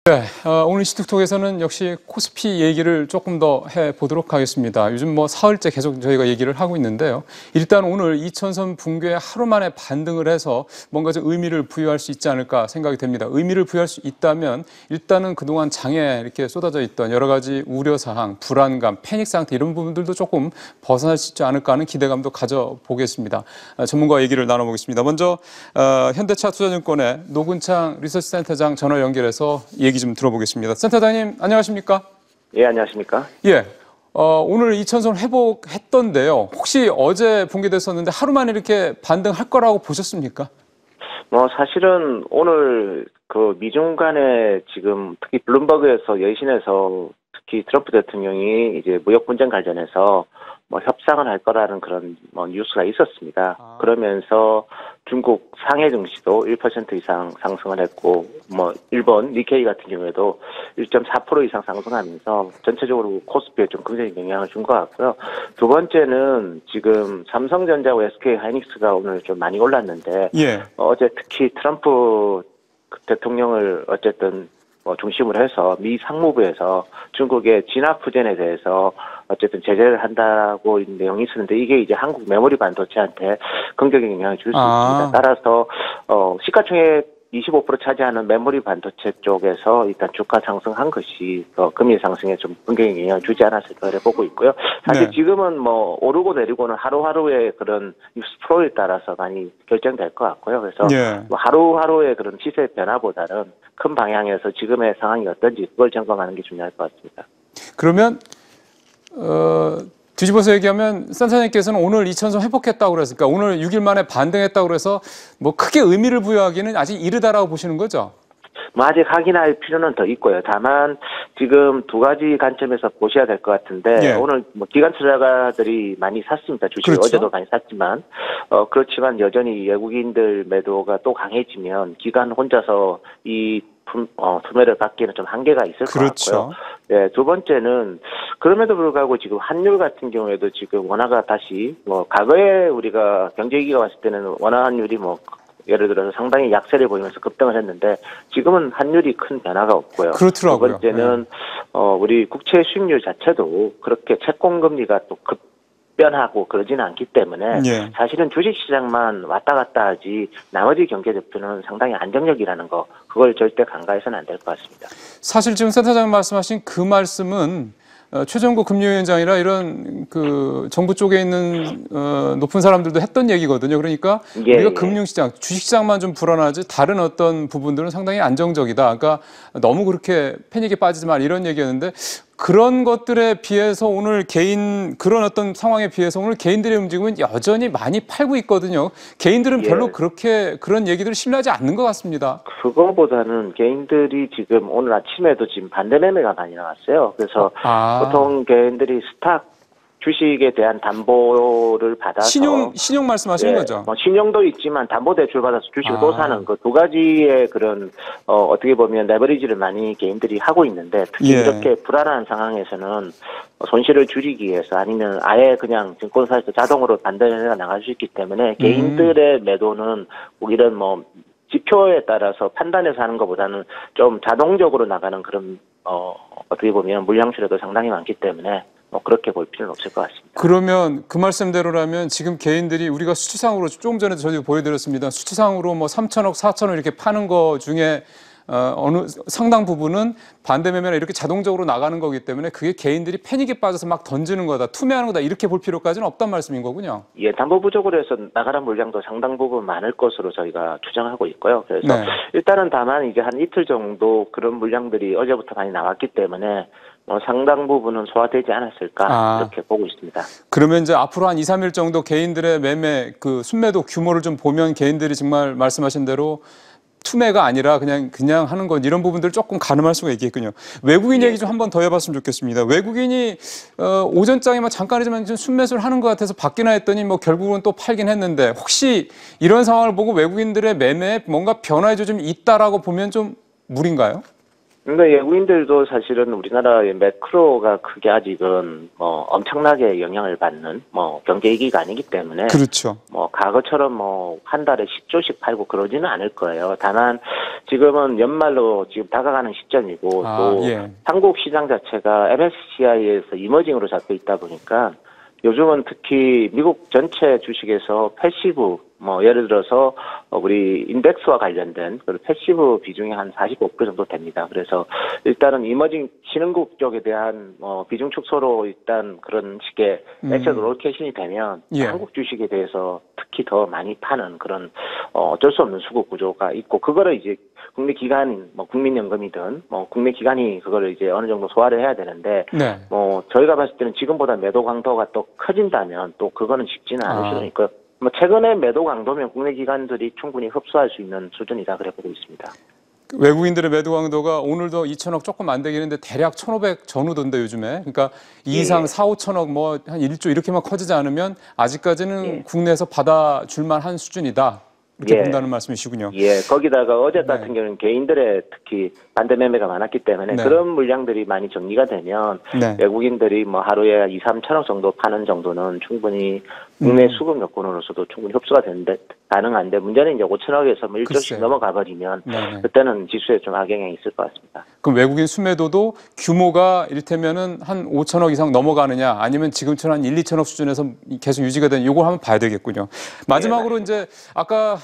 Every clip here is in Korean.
네, 오늘 시툭톡에서는 역시 코스피 얘기를 조금 더 해보도록 하겠습니다. 요즘 뭐 사흘째 계속 저희가 얘기를 하고 있는데요. 일단 오늘 2000선 붕괴에 하루 만에 반등을 해서 뭔가 좀 의미를 부여할 수 있지 않을까 생각이 됩니다. 의미를 부여할 수 있다면 일단은 그동안 장에 이렇게 쏟아져 있던 여러 가지 우려사항, 불안감, 패닉 상태 이런 부분들도 조금 벗어날 수 있지 않을까 하는 기대감도 가져보겠습니다. 전문가와 얘기를 나눠보겠습니다. 먼저 현대차 투자증권의 노근창 리서치센터장 전화 연결해서 얘기 좀 들어보겠습니다. 센터장님 안녕하십니까? 예, 안녕하십니까? 예, 오늘 2000선 회복했던데요. 혹시 어제 붕괴됐었는데 하루 만에 이렇게 반등할 거라고 보셨습니까? 사실은 오늘 그 미중 간에 지금 특히 블룸버그에서 여신에서 특히 트럼프 대통령이 이제 무역 분쟁 관련해서 협상을 할 거라는 그런 뉴스가 있었습니다. 그러면서 중국 상해 증시도 1% 이상 상승을 했고, 일본 니케이 같은 경우에도 1.4% 이상 상승하면서 전체적으로 코스피에 좀 긍정적인 영향을 준 것 같고요. 두 번째는 지금 삼성전자와 SK 하이닉스가 오늘 좀 많이 올랐는데, 예. 어제 특히 트럼프 대통령을 어쨌든 중심으로 해서 미 상무부에서 중국의 진압 푸젠에 대해서 어쨌든 제재를 한다고 내용이 있었는데 이게 이제 한국 메모리 반도체한테 긍정적인 영향을 줄 수 있습니다. 따라서 시가총액 25% 차지하는 메모리 반도체 쪽에서 일단 주가 상승한 것이 금리 상승에 좀 긍정적인 영향을 주지 않았을까 보고 있고요. 사실 네. 지금은 오르고 내리고는 하루하루의 그런 뉴스 프로에 따라서 많이 결정될 것 같고요. 그래서 예. 하루하루의 그런 시세 변화보다는 큰 방향에서 지금의 상황이 어떤지 그걸 점검하는 게 중요할 것 같습니다. 그러면 뒤집어서 얘기하면 센터장님께서는 오늘 2000선 회복했다고 그랬으니까 오늘 6일 만에 반등했다고 그래서 크게 의미를 부여하기는 아직 이르다라고 보시는 거죠? 아직 확인할 필요는 더 있고요. 다만 지금 두 가지 관점에서 보셔야 될 것 같은데 예. 오늘 기관 투자가들이 많이 샀습니다. 주식을 그렇죠. 어제도 많이 샀지만 그렇지만 여전히 외국인들 매도가 또 강해지면 기관 혼자서 이 투매를 받기에는 좀 한계가 있을 그렇죠. 것 같고요. 네, 두 번째는 그럼에도 불구하고 지금 환율 같은 경우에도 지금 원화가 다시 과거에 우리가 경제위기가 왔을 때는 원화 환율이 예를 들어서 상당히 약세를 보이면서 급등을 했는데 지금은 환율이 큰 변화가 없고요. 그렇더라고요. 두 번째는 우리 국채 수익률 자체도 그렇게 채권금리가 또 급변하고 그러지는 않기 때문에 예. 사실은 주식시장만 왔다 갔다 하지 나머지 경제 지표는 상당히 안정적이라는 거 그걸 절대 간과해서는 안 될 것 같습니다. 사실 지금 센터장님 말씀하신 그 말씀은 최정구 금융위원장이라 이런 정부 쪽에 있는 높은 사람들도 했던 얘기거든요. 그러니까 우리가 금융시장, 주식시장만 좀 불안하지 다른 어떤 부분들은 상당히 안정적이다. 그러니까 너무 그렇게 패닉에 빠지지 말 이런 얘기였는데 그런 것들에 비해서 오늘 그런 어떤 상황에 비해서 오늘 개인들의 움직임은 여전히 많이 팔고 있거든요. 개인들은 별로 그렇게 그런 얘기들을 신뢰하지 않는 것 같습니다. 그거보다는 개인들이 지금 오늘 아침에도 지금 반대 매매가 많이 나왔어요. 그래서 보통 개인들이 주식에 대한 담보를 받아서 신용 말씀하시는 거죠? 신용도 있지만 담보 대출 받아서 주식을 또 사는 그 두 가지의 그런 어떻게 보면 레버리지를 많이 개인들이 하고 있는데 특히 이렇게 불안한 상황에서는 손실을 줄이기 위해서 아니면 아예 그냥 증권사에서 자동으로 반대가 나갈 수 있기 때문에 개인들의 매도는 이런 지표에 따라서 판단해서 하는 것보다는 좀 자동적으로 나가는 그런 어떻게 보면 물량수량도 상당히 많기 때문에 그렇게 볼 필요는 없을 것 같습니다. 그러면 그 말씀대로라면 지금 개인들이 우리가 수치상으로 조금 전에 저희가 보여드렸습니다. 수치상으로 3천억, 4천억 이렇게 파는 거 중에 어느 상당 부분은 반대 매매나 이렇게 자동적으로 나가는 거기 때문에 그게 개인들이 패닉에 빠져서 막 던지는 거다, 투매하는 거다 이렇게 볼 필요까지는 없단 말씀인 거군요. 예, 담보 부족으로 해서 나가는 물량도 상당 부분 많을 것으로 저희가 추정하고 있고요. 그래서 일단은 다만 이제 한 이틀 정도 그런 물량들이 어제부터 많이 나왔기 때문에 상당 부분은 소화되지 않았을까 이렇게 보고 있습니다. 그러면 이제 앞으로 한 2, 3일 정도 개인들의 매매 순매도 규모를 좀 보면 개인들이 정말 말씀하신 대로 투매가 아니라 그냥 하는 것 이런 부분들을 조금 가늠할 수가 있겠군요. 외국인 얘기 좀 한번 더 해봤으면 좋겠습니다. 외국인이 오전장에 잠깐이지만 좀 순매수를 하는 것 같아서 받기나 했더니 결국은 또 팔긴 했는데 혹시 이런 상황을 보고 외국인들의 매매에 뭔가 변화의 조짐이 있다라고 보면 좀 무리인가요? 근데 외국인들도 사실은 우리나라의 매크로가 크게 아직은 뭐 엄청나게 영향을 받는 뭐 경제 위기가 아니기 때문에 그렇죠. 뭐 과거처럼 뭐 한 달에 10조씩 팔고 그러지는 않을 거예요. 다만 지금은 연말로 지금 다가가는 시점이고 또 예. 한국 시장 자체가 MSCI에서 이머징으로 잡혀 있다 보니까 요즘은 특히 미국 전체 주식에서 패시브 뭐 예를 들어서 우리 인덱스와 관련된 그 패시브 비중이 한 45% 정도 됩니다. 그래서 일단은 이머징 신흥국 쪽에 대한 비중 축소로 일단 그런 식의 액션 롤케이션이 되면 예. 한국 주식에 대해서 특히 더 많이 파는 그런 어쩔 수 없는 수급 구조가 있고 그거를 이제 국내 기관인 뭐 국민연금이든 뭐 국내 기관이 그거를 이제 어느 정도 소화를 해야 되는데 네. 뭐 저희가 봤을 때는 지금보다 매도 강도가 또 커진다면 또 그거는 쉽지는 않을 수도 있고 뭐 최근에 매도 강도면 국내 기관들이 충분히 흡수할 수 있는 수준이다 그래 보고 있습니다. 외국인들의 매도 강도가 오늘도 2천억 조금 안 되긴 했는데 대략 1,500 전후던데 요즘에. 그러니까 이상 4, 5천억 뭐 한 1조 이렇게만 커지지 않으면 아직까지는 국내에서 받아줄 만한 수준이다. 이렇게 본다는 말씀이시군요. 예, 거기다가 어제 같은 경우는 개인들의 특히 반대 매매가 많았기 때문에 그런 물량들이 많이 정리가 되면 외국인들이 뭐 하루에 2, 3천억 정도 파는 정도는 충분히 국내 수급 여건으로서도 충분히 흡수가 되는데 가능한데 문제는 이제 5천억에서 뭐 1조씩 넘어가 버리면 그때는 지수에 좀 악영향이 있을 것 같습니다. 그럼 외국인 수매도도 규모가 이를테면은 한 5천억 이상 넘어가느냐 아니면 지금처럼 한 1, 2천억 수준에서 계속 유지가 되는 이걸 한번 봐야 되겠군요. 마지막으로 이제 아까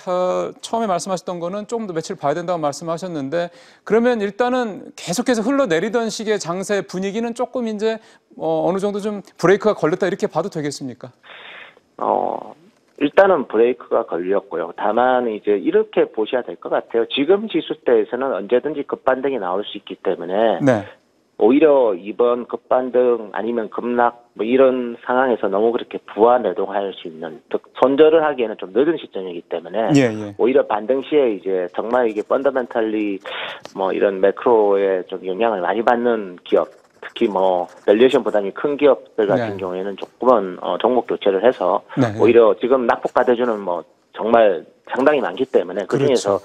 처음에 말씀하셨던 거는 조금 더 며칠 봐야 된다고 말씀하셨는데 그러면 일단은 계속해서 흘러내리던 식의 장세 분위기는 조금 이제 어느 정도 좀 브레이크가 걸렸다 이렇게 봐도 되겠습니까? 일단은 브레이크가 걸렸고요. 다만 이제 이렇게 보셔야 될 것 같아요. 지금 지수대에서는 언제든지 급반등이 나올 수 있기 때문에 오히려 이번 급반등 아니면 급락 뭐 이런 상황에서 너무 그렇게 부하 매도할 수 있는 손절을 하기에는 좀 늦은 시점이기 때문에 오히려 반등 시에 이제 정말 이게 펀더멘탈리 뭐 이런 매크로에 좀 영향을 많이 받는 기업 특히 뭐 밸류에이션 부담이 큰 기업들 같은 경우에는 조금은 종목 교체를 해서 오히려 지금 낙폭받아주는 뭐 정말 상당히 많기 때문에 그중에서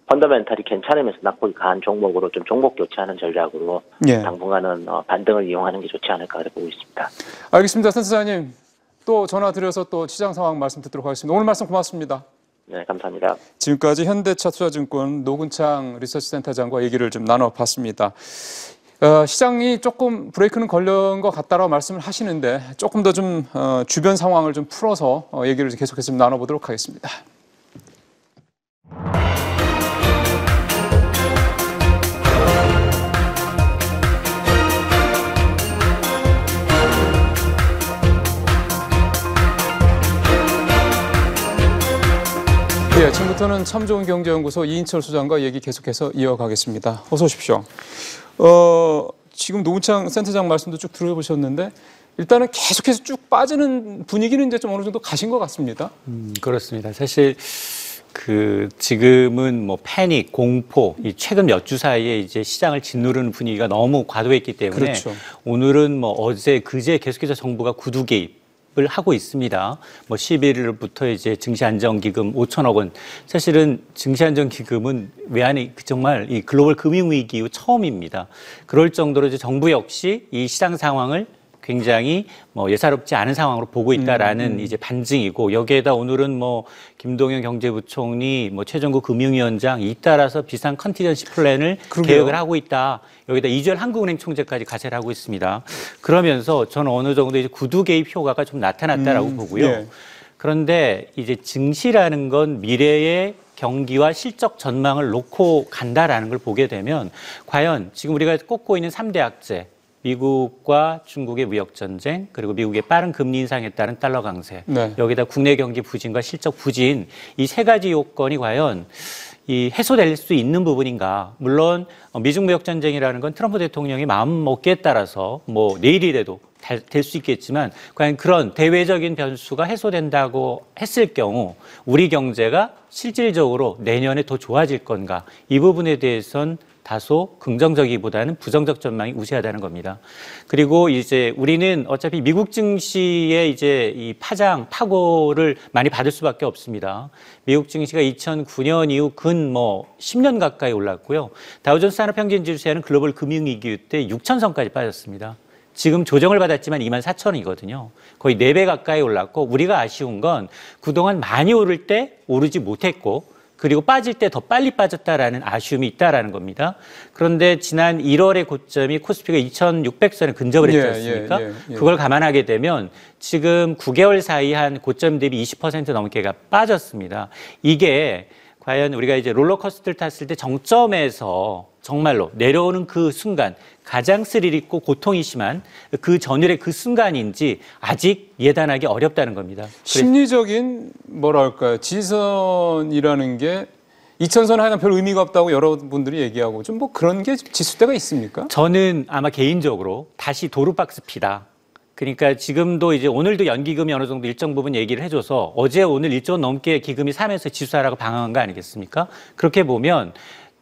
펀더멘탈이 괜찮으면서 낙폭이 강한 종목으로 좀 종목 교체하는 전략으로 당분간은 반등을 이용하는 게 좋지 않을까 보고 있습니다. 알겠습니다. 센터장님 또 전화 드려서 또 시장 상황 말씀 듣도록 하겠습니다. 오늘 말씀 고맙습니다. 네, 감사합니다. 지금까지 현대차투자증권 노근창 리서치센터장과 얘기를 좀 나눠봤습니다. 시장이 조금 브레이크는 걸린 것 같다라고 말씀을 하시는데 조금 더 좀 주변 상황을 좀 풀어서 얘기를 계속해서 좀 나눠보도록 하겠습니다. 지금부터는 참 좋은 경제연구소 이인철 소장과 얘기 계속해서 이어가겠습니다. 어서 오십시오. 지금 노은창 센터장 말씀도 쭉 들어보셨는데 일단은 계속해서 쭉 빠지는 분위기는 이제 좀 어느 정도 가신 것 같습니다. 그렇습니다. 사실 지금은 뭐 패닉, 공포, 이 최근 몇 주 사이에 이제 시장을 짓누르는 분위기가 너무 과도했기 때문에 오늘은 뭐 어제, 그제 계속해서 정부가 구두 개입을 하고 있습니다. 뭐 11일부터 이제 증시안정기금 5천억 원. 사실은 증시안정기금은 외환이 정말 이 글로벌 금융위기 이후 처음입니다. 그럴 정도로 이제 정부 역시 이 시장 상황을 굉장히 뭐 예사롭지 않은 상황으로 보고 있다라는 이제 반증이고 여기에다 오늘은 뭐 김동연 경제부총리, 뭐 최정구 금융위원장 잇따라서 비상 컨티전시 플랜을 계획을 하고 있다. 여기다 이주열 한국은행 총재까지 가세를 하고 있습니다. 그러면서 저는 어느 정도 이제 구두 개입 효과가 좀 나타났다라고 보고요. 그런데 이제 증시라는 건 미래의 경기와 실적 전망을 놓고 간다라는 걸 보게 되면 과연 지금 우리가 꼽고 있는 3대 악재 미국과 중국의 무역 전쟁 그리고 미국의 빠른 금리 인상에 따른 달러 강세 여기다 국내 경기 부진과 실적 부진 이 세 가지 요건이 과연 이 해소될 수 있는 부분인가. 물론 미중 무역 전쟁이라는 건 트럼프 대통령의 마음 먹기에 따라서 뭐 내일이라도 될 수 있겠지만 과연 그런 대외적인 변수가 해소된다고 했을 경우 우리 경제가 실질적으로 내년에 더 좋아질 건가. 이 부분에 대해서는 다소 긍정적이보다는 부정적 전망이 우세하다는 겁니다. 그리고 이제 우리는 어차피 미국 증시의 이제 이 파고를 많이 받을 수밖에 없습니다. 미국 증시가 2009년 이후 근 10년 가까이 올랐고요. 다우존스 산업평균지수에는 글로벌 금융위기 때 6,000선까지 빠졌습니다. 지금 조정을 받았지만 24,000원이거든요. 거의 4배 가까이 올랐고 우리가 아쉬운 건 그동안 많이 오를 때 오르지 못했고 그리고 빠질 때 더 빨리 빠졌다라는 아쉬움이 있다라는 겁니다. 그런데 지난 1월의 고점이 코스피가 2,600선에 근접을 했지 않습니까? 그걸 감안하게 되면 지금 9개월 사이 한 고점 대비 20% 넘게가 빠졌습니다. 이게 과연 우리가 이제 롤러코스터를 탔을 때 정점에서 정말로 내려오는 그 순간 가장 스릴 있고 고통이 심한 그 전율의 그 순간인지 아직 예단하기 어렵다는 겁니다. 심리적인 뭐랄까요, 지선이라는 게 2000선 하여간 별 의미가 없다고 여러분들이 얘기하고 좀 뭐 그런 게 지수대가 있습니까? 저는 아마 개인적으로 다시 도루박스 피다. 그러니까 지금도 이제 오늘도 연기금이 어느 정도 일정 부분 얘기를 해줘서 어제 오늘 1조 원 넘게 기금이 사면서 지수하라고 방황한 거 아니겠습니까? 그렇게 보면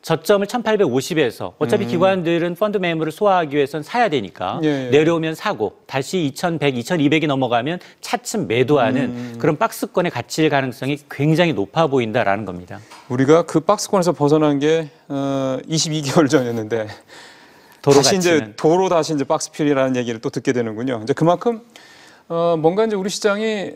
저점을 1850에서 어차피 기관들은 펀드 매물을 소화하기 위해서는 사야 되니까 내려오면 사고 다시 2100, 2200이 넘어가면 차츰 매도하는 그런 박스권에 갇힐 가능성이 굉장히 높아 보인다라는 겁니다. 우리가 그 박스권에서 벗어난 게 22개월 전이었는데 다시 이제 박스필이라는 얘기를 또 듣게 되는군요. 이제 그만큼 뭔가 이제 우리 시장이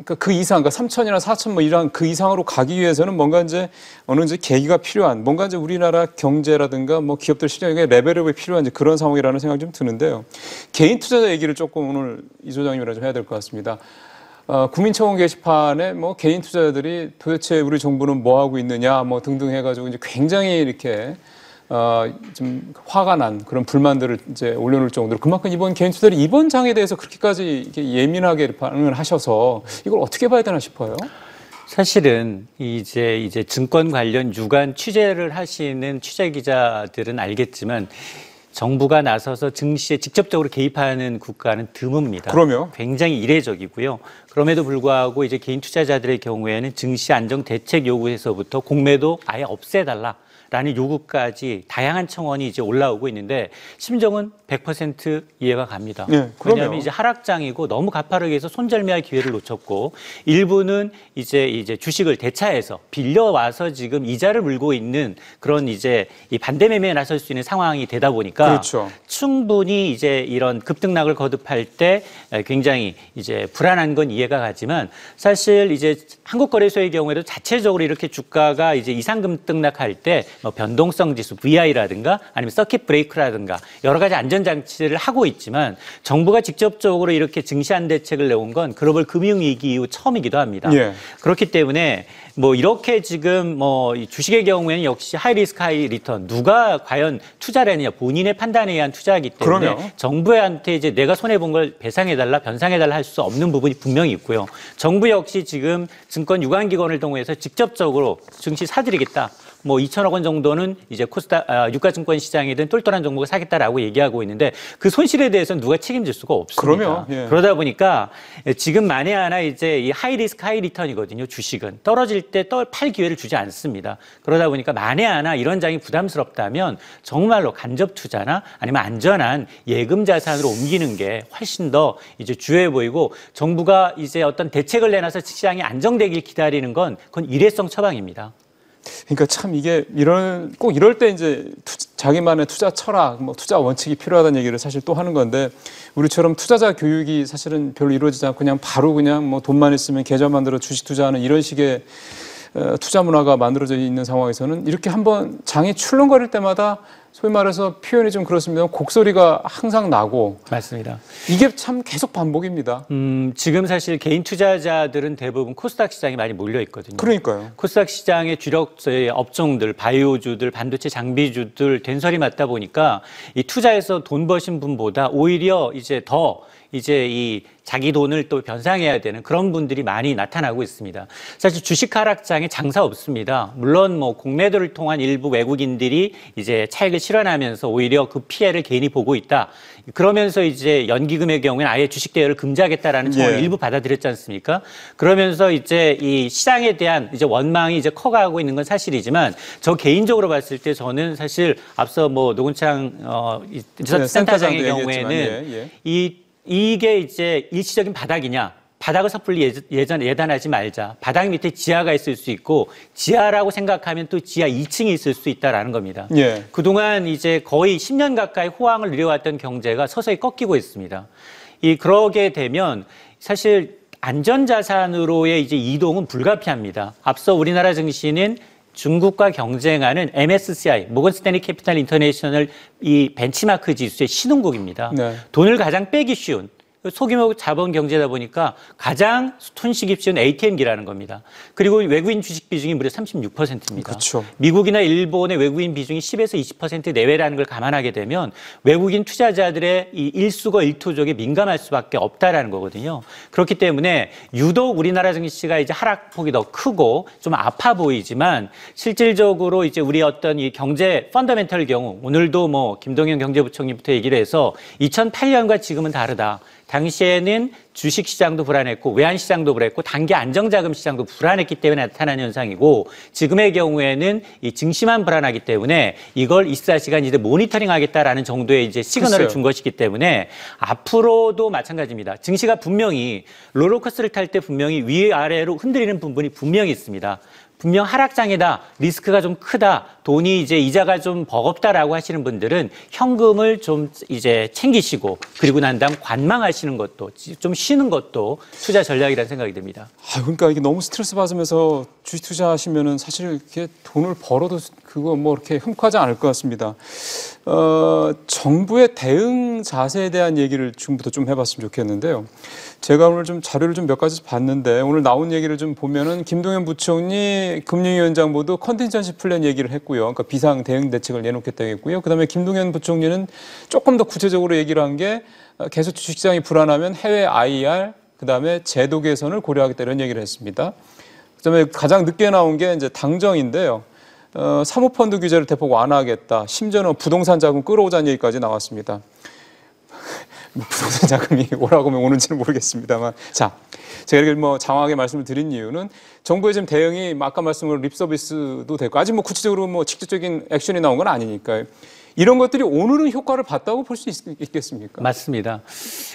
그 이상, 그러니까 3천이나 4천 뭐 이런 그 이상으로 가기 위해서는 뭔가 이제 어느 이제 계기가 필요한, 뭔가 이제 우리나라 경제라든가 뭐 기업들 시장의 레벨업이 필요한 이제 그런 상황이라는 생각이 좀 드는데요. 개인 투자자 얘기를 조금 오늘 이 소장님이랑 좀 해야 될 것 같습니다. 국민청원 게시판에 뭐 개인 투자자들이 도대체 우리 정부는 뭐 하고 있느냐 뭐 등등 해가지고 이제 굉장히 이렇게 좀 화가 난 그런 불만들을 이제 올려놓을 정도로 그만큼 이번 개인 투자들이 이번 장에 대해서 그렇게까지 이렇게 예민하게 반응을 하셔서 이걸 어떻게 봐야 되나 싶어요. 사실은 이제 증권 관련 유관 취재를 하시는 취재 기자들은 알겠지만 정부가 나서서 증시에 직접적으로 개입하는 국가는 드뭅니다. 그럼요. 굉장히 이례적이고요. 그럼에도 불구하고 이제 개인 투자자들의 경우에는 증시 안정 대책 요구에서부터 공매도 아예 없애달라. 라는 요구까지 다양한 청원이 이제 올라오고 있는데 심정은 100% 이해가 갑니다. 네, 왜냐하면 이제 하락장이고 너무 가파르게 해서 손절매할 기회를 놓쳤고 일부는 이제 주식을 대차해서 빌려와서 지금 이자를 물고 있는 그런 이제 이 반대 매매에 나설 수 있는 상황이 되다 보니까 그렇죠. 충분히 이제 이런 급등락을 거듭할 때 굉장히 이제 불안한 건 이해가 가지만 사실 이제 한국거래소의 경우에도 자체적으로 이렇게 주가가 이제 이상 급등락할 때 뭐 변동성 지수 VI라든가 아니면 서킷 브레이크라든가 여러 가지 안전장치를 하고 있지만 정부가 직접적으로 이렇게 증시안 대책을 내온 건 글로벌 금융위기 이후 처음이기도 합니다. 그렇기 때문에 뭐 이렇게 지금 뭐 주식의 경우에는 역시 하이 리스크 하이 리턴 누가 과연 투자를 했느냐 본인의 판단에 의한 투자이기 때문에 그럼요. 정부한테 이제 내가 손해본 걸 배상해달라 변상해달라 할 수 없는 부분이 분명히 있고요. 정부 역시 지금 증권 유관기관을 통해서 직접적으로 증시 사들이겠다. 뭐 2천억 원 정도는 이제 유가증권 시장이든 똘똘한 정부가 사겠다라고 얘기하고 있는데 그 손실에 대해서는 누가 책임질 수가 없습니다. 그럼요. 그러다 보니까 지금 만에 하나 이제 이 하이 리스크 하이 리턴이거든요. 주식은 떨어질 때 팔 기회를 주지 않습니다. 그러다 보니까 만에 하나 이런 장이 부담스럽다면 정말로 간접 투자나 아니면 안전한 예금 자산으로 옮기는 게 훨씬 더 이제 주요해 보이고 정부가 이제 어떤 대책을 내놔서 시장이 안정되길 기다리는 건 그건 일회성 처방입니다. 그러니까 참 이게 꼭 이럴 때 이제 자기만의 투자 철학, 뭐 투자 원칙이 필요하다는 얘기를 사실 또 하는 건데 우리처럼 투자자 교육이 사실은 별로 이루어지지 않고 그냥 바로 그냥 뭐 돈만 있으면 계좌 만들어 주식 투자하는 이런 식의 투자 문화가 만들어져 있는 상황에서는 이렇게 한번 장이 출렁거릴 때마다 소위 말해서 표현이 좀 그렇습니다. 곡소리가 항상 나고. 맞습니다. 이게 참 계속 반복입니다. 지금 사실 개인 투자자들은 대부분 코스닥 시장에 많이 몰려 있거든요. 그러니까요. 코스닥 시장의 주력 업종들, 바이오주들, 반도체 장비주들 된설이 맞다 보니까 이 투자해서 돈 버신 분보다 오히려 이제 이 자기 돈을 또 변상해야 되는 그런 분들이 많이 나타나고 있습니다. 사실 주식 하락장에 장사 없습니다. 물론 뭐 공매도를 통한 일부 외국인들이 이제 차익을 실현하면서 오히려 그 피해를 개인이 보고 있다. 그러면서 이제 연기금의 경우에는 아예 주식 대여를 금지하겠다라는 청원을 일부 받아들였지 않습니까? 그러면서 이제 이 시장에 대한 이제 원망이 이제 커가고 있는 건 사실이지만 저 개인적으로 봤을 때 저는 사실 앞서 뭐 노근창 리서치 센터장의 경우에는 이게 이제 일시적인 바닥이냐? 바닥을 섣불리 예단하지 말자. 바닥 밑에 지하가 있을 수 있고 지하라고 생각하면 또 지하 2층이 있을 수 있다라는 겁니다. 예. 그동안 이제 거의 10년 가까이 호황을 누려왔던 경제가 서서히 꺾이고 있습니다. 그러게 되면 사실 안전자산으로의 이제 이동은 불가피합니다. 앞서 우리나라 증시는 중국과 경쟁하는 MSCI, 모건스탠리 캐피탈 인터내셔널 이 벤치마크 지수의 신흥국입니다. 네. 돈을 가장 빼기 쉬운 소규모 자본 경제다 보니까 가장 손쉽기 쉬운 ATM기라는 겁니다. 그리고 외국인 주식 비중이 무려 36%입니다. 그렇죠. 미국이나 일본의 외국인 비중이 10에서 20% 내외라는 걸 감안하게 되면 외국인 투자자들의 이 일수거 일투족에 민감할 수밖에 없다라는 거거든요. 그렇기 때문에 유독 우리나라 증시가 이제 하락폭이 더 크고 좀 아파 보이지만 실질적으로 이제 우리 어떤 이 경제 펀더멘털 경우 오늘도 뭐 김동연 경제부총리부터 얘기를 해서 2008년과 지금은 다르다. 당시에는 주식시장도 불안했고 외환시장도 불안했고 단기 안정자금 시장도 불안했기 때문에 나타난 현상이고 지금의 경우에는 이 증시만 불안하기 때문에 이걸 24시간 이제 모니터링하겠다라는 정도의 이제 시그널을 준 것이기 때문에 앞으로도 마찬가지입니다. 증시가 분명히 롤러코스터를 탈 때 분명히 위아래로 흔들리는 부분이 분명히 있습니다. 분명 하락장이다, 리스크가 좀 크다, 돈이 이제 이자가 좀 버겁다라고 하시는 분들은 현금을 좀 이제 챙기시고 그리고 난 다음 관망하시는 것도 좀 쉬는 것도 투자 전략이라는 생각이 듭니다. 그러니까 이게 너무 스트레스 받으면서 주식 투자하시면은 사실 이렇게 돈을 벌어도 그거 뭐 이렇게 흠하지 않을 것 같습니다. 정부의 대응 자세에 대한 얘기를 지금부터 좀 해봤으면 좋겠는데요. 제가 오늘 좀 자료를 좀 몇 가지 봤는데 오늘 나온 얘기를 좀 보면은 김동연 부총리 금융위원장 모두 컨틴전시 플랜 얘기를 했고요. 그러니까 비상 대응 대책을 내놓겠다고 했고요. 그다음에 김동연 부총리는 조금 더 구체적으로 얘기를 한 게 계속 주식시장이 불안하면 해외 IR 그다음에 제도 개선을 고려하겠다 이런 얘기를 했습니다. 그다음에 가장 늦게 나온 게 이제 당정인데요. 사모펀드 규제를 대폭 완화하겠다. 심지어는 부동산 자금 끌어오자는 얘기까지 나왔습니다. 부동산 자금이 오라고 하면 오는지는 모르겠습니다만. 자, 제가 이렇게 뭐 장황하게 말씀을 드린 이유는 정부의 지금 대응이 아까 말씀으로 립 서비스도 되고 아직 뭐 구체적으로 뭐 직접적인 액션이 나온 건 아니니까요. 이런 것들이 오늘은 효과를 봤다고 볼 수 있겠습니까? 맞습니다.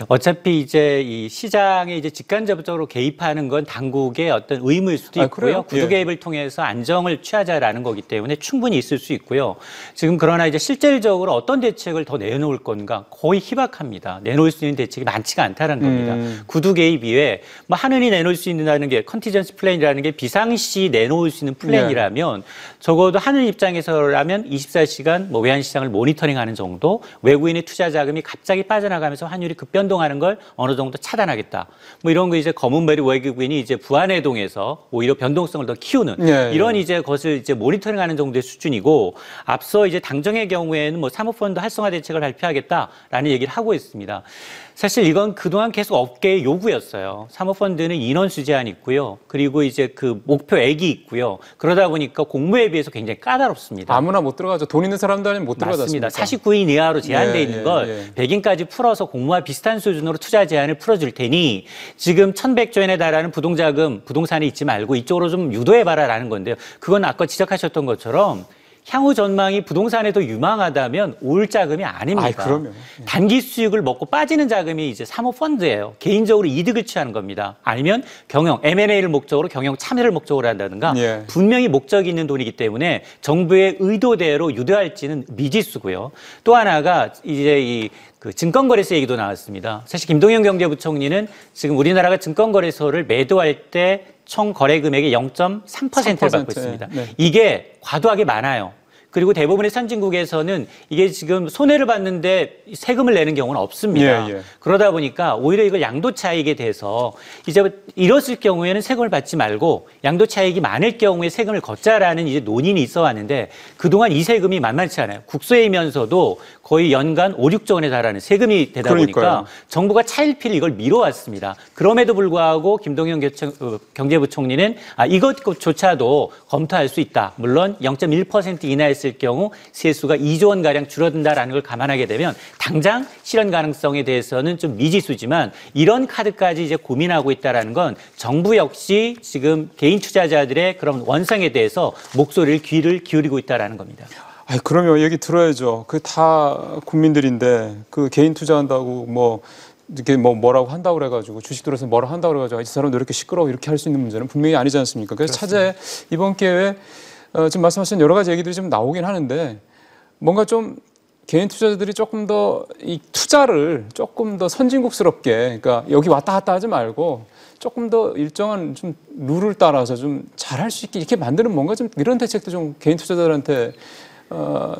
어차피 이제 이 시장에 이제 직간접적으로 개입하는 건 당국의 어떤 의무일 수도 있고요. 구두 개입을 통해서 안정을 취하자라는 거기 때문에 충분히 있을 수 있고요. 지금 그러나 이제 실질적으로 어떤 대책을 더 내놓을 건가 거의 희박합니다. 내놓을 수 있는 대책이 많지가 않다는 겁니다. 구두 개입 이외에 뭐 하느니 내놓을 수 있다는 게 컨티전시 플랜이라는 게 비상시 내놓을 수 있는 플랜이라면 적어도 하는 입장에서라면 24시간 뭐 외환시장을 모니터링하는 정도, 외국인의 투자 자금이 갑자기 빠져나가면서 환율이 급변동하는 걸 어느 정도 차단하겠다. 뭐 이런 거 이제 검은머리 외국인이 이제 부안해동해서 오히려 변동성을 더 키우는 이런 이제 것을 이제 모니터링하는 정도의 수준이고 앞서 이제 당정의 경우에는 뭐 사모펀드 활성화 대책을 발표하겠다라는 얘기를 하고 있습니다. 사실 이건 그동안 계속 업계의 요구였어요. 사모펀드는 인원수 제한이 있고요. 그리고 이제 그 목표액이 있고요. 그러다 보니까 공모에 비해서 굉장히 까다롭습니다. 아무나 못 들어가죠. 돈 있는 사람도 아니면 못 들어가죠. 맞습니다. 49인 이하로 제한되어 있는 걸 100인까지 풀어서 공모와 비슷한 수준으로 투자 제한을 풀어줄 테니 지금 1,100조엔에 달하는 부동자금, 부동산에 있지 말고 이쪽으로 좀 유도해봐라라는 건데요. 그건 아까 지적하셨던 것처럼 향후 전망이 부동산에 더 유망하다면 올 자금이 아닙니다. 그러면. 단기 수익을 먹고 빠지는 자금이 이제 사모펀드예요. 개인적으로 이득을 취하는 겁니다. 아니면 경영, M&A를 목적으로 경영 참여를 목적으로 한다든가 분명히 목적이 있는 돈이기 때문에 정부의 의도대로 유도할지는 미지수고요. 또 하나가 이제 그 증권거래소 얘기도 나왔습니다. 사실 김동연 경제부총리는 지금 우리나라가 증권거래소를 매도할 때 총 거래 금액의 0.3%를 받고 있습니다. 이게 과도하게 많아요. 그리고 대부분의 선진국에서는 이게 지금 손해를 봤는데 세금을 내는 경우는 없습니다. 그러다 보니까 오히려 이걸 양도 차익에 대해서 이제 이랬을 경우에는 세금을 받지 말고 양도 차익이 많을 경우에 세금을 걷자라는 이제 논의는 있어 왔는데 그동안 이 세금이 만만치 않아요. 국소이면서도 거의 연간 5, 6조 원에 달하는 세금이 되다 보니까 정부가 차일피일 이걸 미뤄왔습니다. 그럼에도 불구하고 김동연 경제부총리는 이것조차도 검토할 수 있다. 물론 0.1% 이내의 투자했을 경우 세수가 2조 원 가량 줄어든다라는 걸 감안하게 되면 당장 실현 가능성에 대해서는 좀 미지수지만 이런 카드까지 이제 고민하고 있다라는 건 정부 역시 지금 개인 투자자들의 그런 원성에 대해서 목소리를 귀를 기울이고 있다라는 겁니다. 아이, 그러면 얘기 들어야죠. 그 다 국민들인데 그 개인 투자한다고 뭐 이렇게 뭐라고 한다고 그래가지고 주식 들어서 뭐라고 한다고 그래가지고 이 사람도 이렇게 시끄러워 이렇게 할 수 있는 문제는 분명히 아니지 않습니까? 그래서 차제에 이번 기회에 지금 말씀하신 여러 가지 얘기들이 좀 나오긴 하는데 뭔가 좀 개인 투자자들이 조금 더 이 투자를 조금 더 선진국스럽게 그러니까 여기 왔다 갔다 하지 말고 조금 더 일정한 좀 룰을 따라서 좀 잘할 수 있게 이렇게 만드는 뭔가 좀 이런 대책도 좀 개인 투자자들한테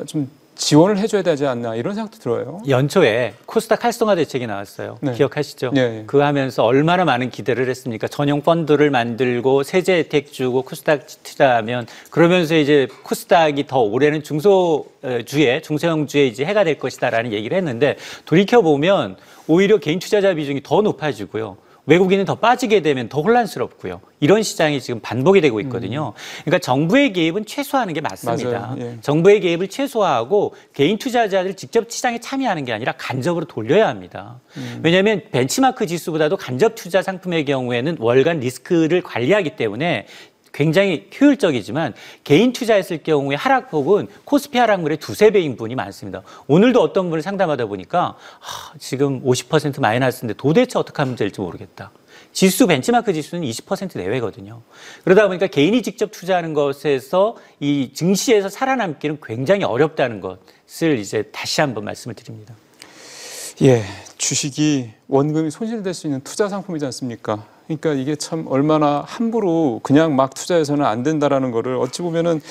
좀 지원을 해줘야 되지 않나 이런 생각도 들어요. 연초에 코스닥 활성화 대책이 나왔어요. 네. 기억하시죠? 네. 그 하면서 얼마나 많은 기대를 했습니까? 전용 펀드를 만들고 세제 혜택 주고 코스닥 투자하면 그러면서 이제 코스닥이 더 올해는 중소형주에 이제 해가 될 것이다라는 얘기를 했는데 돌이켜 보면 오히려 개인 투자자 비중이 더 높아지고요. 외국인은 더 빠지게 되면 더 혼란스럽고요. 이런 시장이 지금 반복이 되고 있거든요. 그러니까 정부의 개입은 최소화하는 게 맞습니다. 맞아요. 예. 정부의 개입을 최소화하고 개인 투자자들 직접 시장에 참여하는 게 아니라 간접으로 돌려야 합니다. 왜냐하면 벤치마크 지수보다도 간접 투자 상품의 경우에는 월간 리스크를 관리하기 때문에 굉장히 효율적이지만 개인 투자했을 경우에 하락폭은 코스피 하락률의 2~3배인 분이 많습니다. 오늘도 어떤 분을 상담하다 보니까 지금 50% 마이너스인데 도대체 어떻게 하면 될지 모르겠다. 지수 벤치마크 지수는 20% 내외거든요. 그러다 보니까 개인이 직접 투자하는 것에서 이 증시에서 살아남기는 굉장히 어렵다는 것을 이제 다시 한번 말씀을 드립니다. 예, 주식이 원금이 손실될 수 있는 투자 상품이지 않습니까? 그러니까 이게 참 얼마나 함부로 그냥 막 투자해서는 안 된다라는 거를 어찌 보면은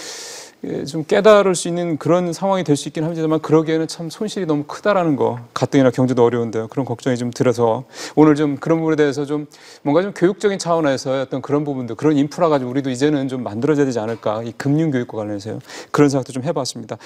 좀 깨달을 수 있는 그런 상황이 될 수 있긴 합니다만 그러기에는 참 손실이 너무 크다라는 거 가뜩이나 경제도 어려운데요. 그런 걱정이 좀 들어서 오늘 좀 그런 부분에 대해서 좀 뭔가 좀 교육적인 차원에서 어떤 그런 부분들 그런 인프라 가지고 우리도 이제는 좀 만들어져야 되지 않을까 이 금융 교육과 관련해서요. 그런 생각도 좀 해봤습니다.